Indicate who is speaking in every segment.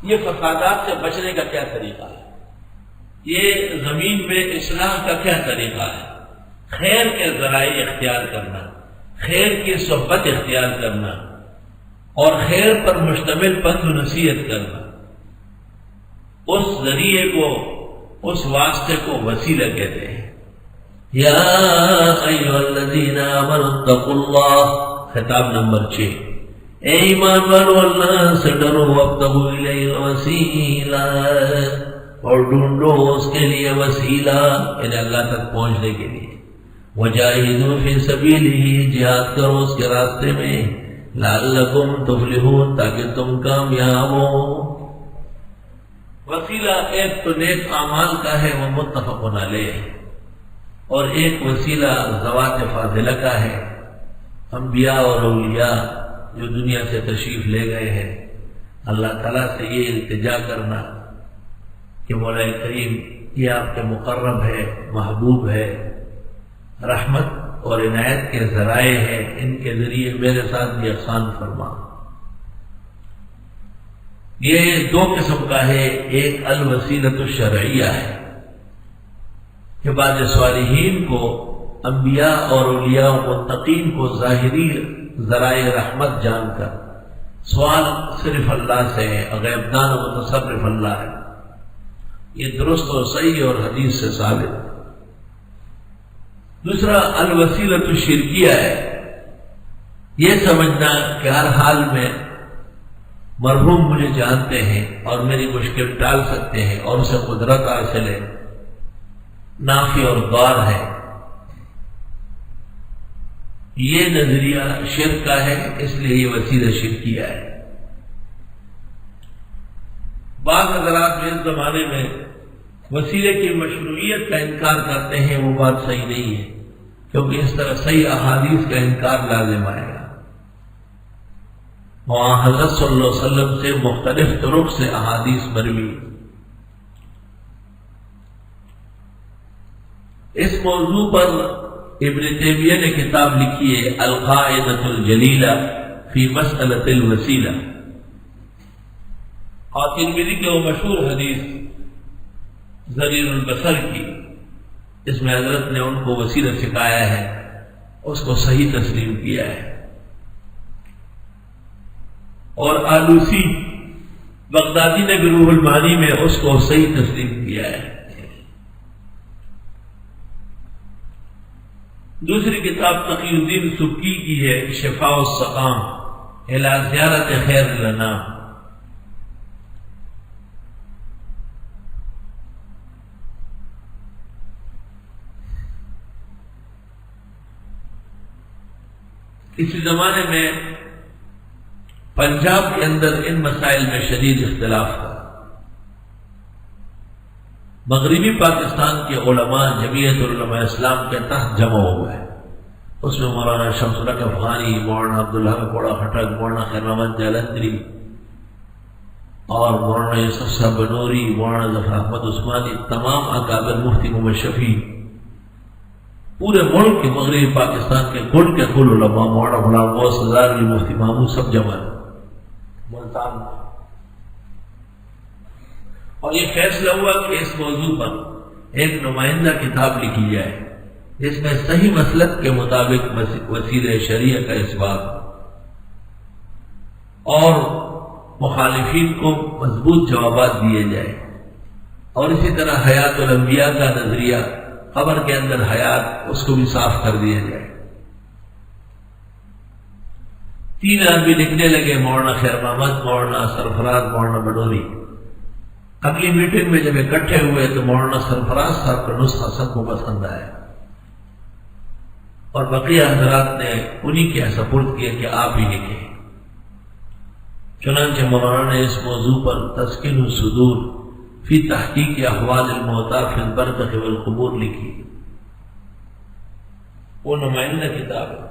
Speaker 1: یہ فسادات سے بچنے کا کیا طریقہ ہے، یہ زمین میں اصلاح کا کیا طریقہ ہے، خیر کے ذرائع اختیار کرنا، خیر کی صحبت اختیار کرنا اور خیر پر مشتمل پند و نصیحت کرنا، اس ذریعے کو، اس واسطے کو وسیلہ کہتے ہیں۔ یا ایھا الذین آمنوا اتقوا اللہ، خطاب نمبر 6، اے ایمان والو اللہ سے ڈرو، وابتغوا الیہ الوسیلہ، اور ڈھونڈو اس کے لیے وسیلہ، یعنی اللہ تک پہنچنے کے لیے، وجاہدوا فی سبیلہ، جہاد کرو اس کے راستے میں، لعلکم تفلحون، تاکہ تم کامیاب ہو۔ وسیلہ ایک تو نیک اعمال کا ہے، وہ متفق علیہ، اور ایک وسیلہ ذوات فاضلہ کا ہے، انبیاء اور اولیاء جو دنیا سے تشریف لے گئے ہیں، اللہ تعالیٰ سے یہ التجا کرنا کہ مولا کریم یہ آپ کے مقرب ہے، محبوب ہے، رحمت اور عنایت کے ذرائع ہیں، ان کے ذریعے میرے ساتھ بھی احسان فرما۔ یہ دو قسم کا ہے، ایک الوسیلۃ الشرعیہ ہے کہ بعض صالحین کو، انبیاء اور اولیاء و متقین کو ظاہری ذرائع رحمت جان کر سوال صرف اللہ سے ہے، غیب دان و متصرف اللہ ہے، یہ درست و صحیح اور حدیث سے ثابت ہے۔ دوسرا الوسیلۃ الشرکیہ ہے، یہ سمجھنا کہ ہر حال میں مرحوم مجھے جانتے ہیں اور میری مشکل ٹال سکتے ہیں اور اسے قدرت حاصل ہے، نافع اور ضار ہے، یہ نظریہ شرک کا ہے، اس لیے یہ وسیلہ شرکیہ ہے۔ بعض حضرات اس زمانے میں وسیلے کی مشروعیت کا انکار کرتے ہیں، وہ بات صحیح نہیں ہے، کیونکہ اس طرح صحیح احادیث کا انکار لازم آئے گا۔ وہاں حضرت صلی اللہ علیہ وسلم سے مختلف طرق سے احادیث مروی۔ اس موضوع پر ابن تیمیہ نے کتاب لکھی ہے القاعدۃ الجلیلہ فی مسئلۃ الوسیلہ، اور ترمذی کے وہ مشہور حدیث ضریر البصر کی، اس میں حضرت نے ان کو وسیلہ سکھایا ہے، اس کو صحیح تسلیم کیا ہے، اور آلوسی بغدادی نے بھی روح المعانی میں اس کو صحیح تسلیم کیا ہے۔ دوسری کتاب تقی الدین سبکی کی ہے شفاء السقام الی زیارت خیر الانام۔ اسی زمانے میں پنجاب کے اندر ان مسائل میں شدید اختلاف تھا۔ مغربی پاکستان کے علماء جمعیت علماء اسلام کے تحت جمع ہوئے، اس میں مولانا شمس الحق افغانی، مولانا عبدالحق کوڑا خٹک، مولانا خیر محمد جالندری اور مولانا یوسف صاحب بنوری، مولانا ظفر احمد عثمانی، تمام اکابر، مفتی محمد شفیع، پورے ملک کے مغربی پاکستان کے کل علماء، مولانا غلام غوث ہزاروی، مفتی محمود، سب جمع ہے ملتان میں۔ اور یہ فیصلہ ہوا کہ اس موضوع پر ایک نمائندہ کتاب لکھی جائے جس میں صحیح مسلک کے مطابق وسیلہ شریعہ کا اثبات اور مخالفین کو مضبوط جوابات دیے جائے، اور اسی طرح حیات الانبیاء کا نظریہ، قبر کے اندر حیات، اس کو بھی صاف کر دیا جائے۔ 3 آدمی لکھنے لگے، مولانا خیر محمد، مولانا سرفراز، مولانا بنوری۔ اگلی میٹنگ میں جب اکٹھے ہوئے تو مولانا سرفراز صاحب کا نسخہ سب کو پسند آیا، اور بقیہ حضرات نے انہی کے سپرد کیا کہ آپ ہی لکھیں۔ چنانچہ مولانا نے اس موضوع پر تسکین الصدور فی تحقیق احوال الموتیٰ فی البرزخ والقبور لکھی، وہ نمائندہ کتاب ہے۔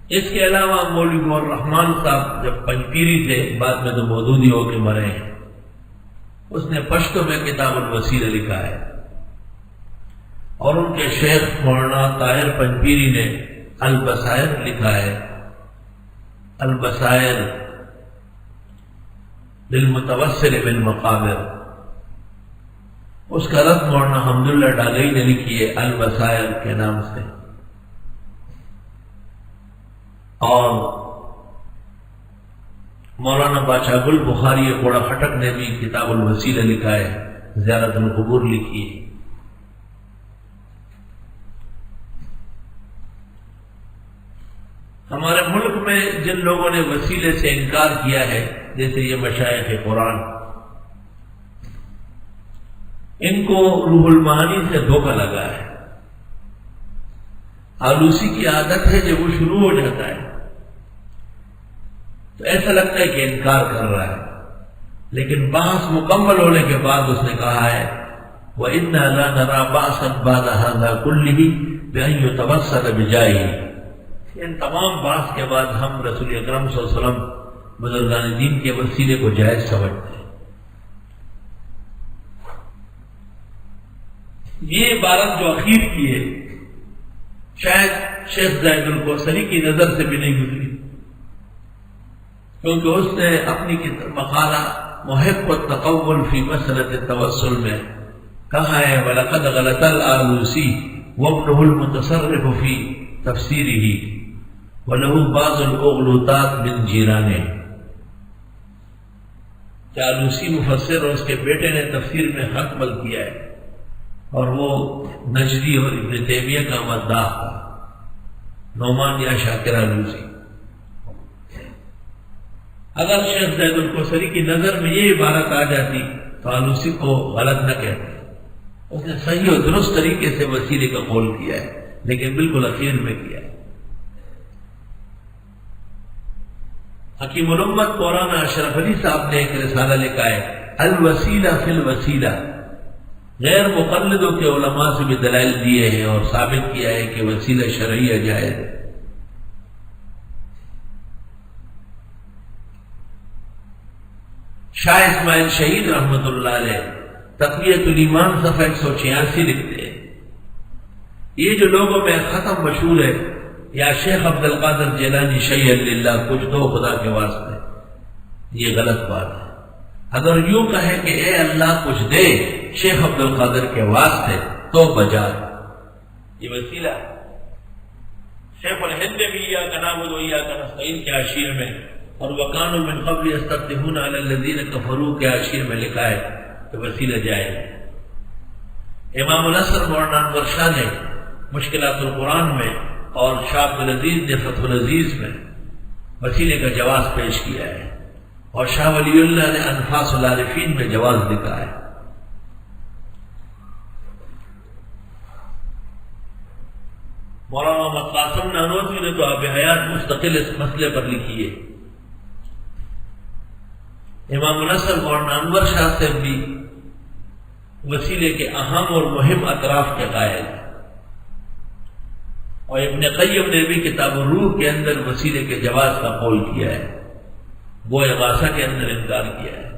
Speaker 1: اس کے علاوہ مولوی نور الرحمان صاحب جب پنجپیری تھے، بعد میں تو مودودی ہو کے مرے ہیں، اس نے پشتو میں کتاب الوسیلہ لکھا ہے، اور ان کے شیخ مولانا طاہر پنجپیری نے البصائر لکھا ہے، البصائر للمتوسل بالمقابر، اس کا رد مولانا حمداللہ ڈاگئی نے لکھی ہے البصائر کے نام سے، اور مولانا بادشاہ گل بخاری کوڑا خٹک نے بھی کتاب الوسیلہ لکھا ہے، زیارت القبور لکھی ہے۔ ہمارے ملک میں جن لوگوں نے وسیلے سے انکار کیا ہے، جیسے یہ مشائخ قرآن، ان کو روح المعانی سے دھوکہ لگا ہے۔ آلوسی کی عادت ہے جب وہ شروع ہو جاتا ہے تو ایسا لگتا ہے کہ انکار کر رہا ہے، لیکن بحث مکمل ہونے کے بعد اس نے کہا ہے وَإِنَّا لَا نَرَى بَعْثًا بَعْدَ هَذَا كُلِّهِ بِأَن يُتَوَسَّلَ بِجَاهِهِ۔ ان تمام بحث کے بعد ہم رسول اکرم صلی اللہ علیہ وسلم بزرگان دین کے وسیلے کو جائز سمجھتے ہیں۔ یہ عبارت جو اخیر کی ہے شاید شیخ زاہد الکوثری کی نظر سے بھی نہیں گزری، کیونکہ اس نے اپنی مقالہ محب التقول فی مسئلۃ التوسل میں کہا ہے وَلَقَدْ غَلَطَ الْآلُوسِي وَابْنُهُ الْمُتَصَرِّفُ فِي تَفْسِيرِهِ وَلَهُ بَعْضُ الْأُغْلُوطَاتِ مِنْ جِيرَانِهِ۔ کہ آلوسی مفسر اور اس کے بیٹے نے تفسیر میں حق مل کیا ہے، اور وہ نجدی اور ابن تیمیہ کا مداح تھا، نعمان یا شاکر آلوسی۔ اگر شیخ زید الکوثری کی نظر میں یہ عبارت آ جاتی تو آلوسی کو غلط نہ کہتے، اس نے صحیح اور درست طریقے سے وسیلے کا قول کیا ہے، لیکن بالکل اخیر میں کیا ہے۔ حکیم الامت مولانا اشرف علی صاحب نے ایک رسالہ لکھا ہے الوسیلہ فی الوسیلہ، غیر مقلدوں کے علماء سے بھی دلائل دیے ہیں اور ثابت کیا ہے کہ وسیلہ شرعیہ جائز ہے۔ شاہ اسماعیل شہید رحمت اللہ علیہ تقویۃ الایمان صفحہ 186 لکھتے ہیں یہ جو لوگوں میں ختم مشہور ہے یا شیخ عبد القادر جیلانی شیئا للہ، کچھ دو خدا کے واسطے، یہ غلط بات ہے۔ اگر یوں کہے کہ اے اللہ کچھ دے شیخ عبد القادر کے واسطے تو بجا، یہ وسیلہ ہے۔ شیخ الہند بھی ایاک نعبد و ایاک نستعین کے حاشیے میں اور وَكَانُوا مِن قَبْلُ يَسْتَفْتِحُونَ عَلَى الَّذِينَ كَفَرُوا کے حاشیے میں لکھا ہے کہ وسیلہ جائز ہے۔ امام النصر مولانا انور شاہ نے مشکلات القرآن میں اور شاہ عبدالعزیز نے فتح العزیز میں وسیلے کا جواز پیش کیا ہے، اور شاہ ولی اللہ نے انفاس العارفین میں جواز لکھا ہے۔ مولانا محمد قاسم نانوتوی نے تو آب حیات مستقل اس مسئلے پر لکھی ہے۔ امام نصر مولانا انور شاہ سے بھی وسیلے کے اہم اور مہم اطراف کے قائل ہیں، اور ابن قیم نے بھی کتاب الروح کے اندر وسیلے کے جواز کا قول کیا ہے، وہ اغاثہ کے اندر انکار کیا ہے۔